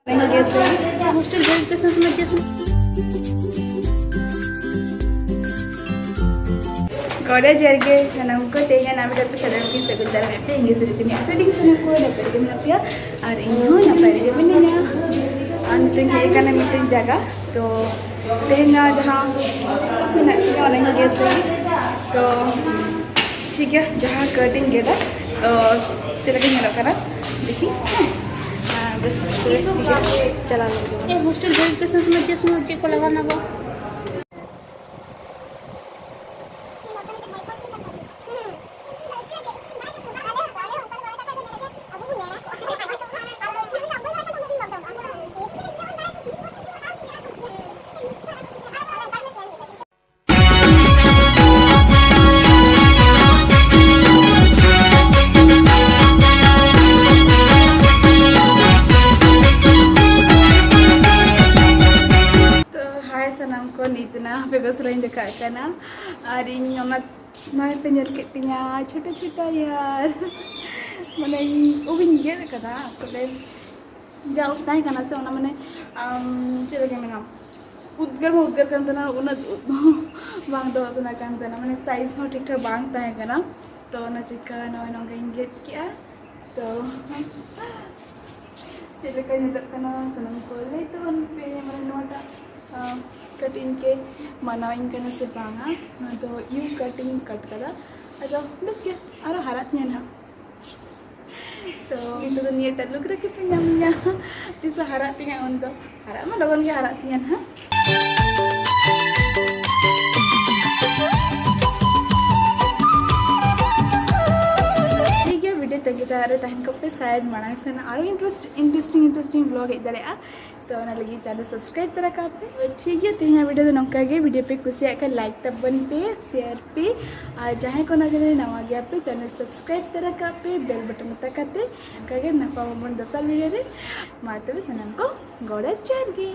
Hostel verification समझिए Kode jarge sanam ko tega nami dapat sadar ki sebentar apa yang gesir kini apa di sana ko dapat kini apa ya hari ini apa lagi menanya anting hai karena meeting jaga to tega जहाँ nak kita orang gitu to ठीक है जहाँ cutting गेदा तो चला के मेरा करा देखिए बस ठीक है चला ये हॉस्टल वेरिफिकेशन समझिए को लगाना वो बेगस लाइन देखा करना और मैं पेंजल केटिया छोटा छोटा यार माने उबिन ये कदा असले जा उसनाई करना से उना माने चले के मेना उद्गर करना उना बांग दो उतना करना माने साइज हो ठीक ठाक बांग ताहे करना तो ना चिका नॉय नॉ गेट किया तो चले के निदर करना सनम को ले तो उन पे माने नोटा कटिंग के मनाविंग करने से बांगा तो यू कटिंग कट करा अजो बस क्या आरो हरात nya ना तो itu tuh niat lu kira kepenyamnya bisa haratnya untuk harat mah lawan ke haratnya ha ठीक है वीडियो तक तारे तहन को पे शायद मांग से आरो इंटरेस्टिंग ब्लॉग हे दारे तो ना लगी चैनल सब्सक्राइब तरह का पे ठीक है तेना वीडियो नौका गे वीडियो पे कुछ का लाइक तबन पे शेयर पे और जहाँ को ना चले नवा गया पे चैनल सब्सक्राइब तरह का पे बेल बटन तकाते कगे नपा मन दसर वीडियो रे माते सनम को गौड़ा चार गे।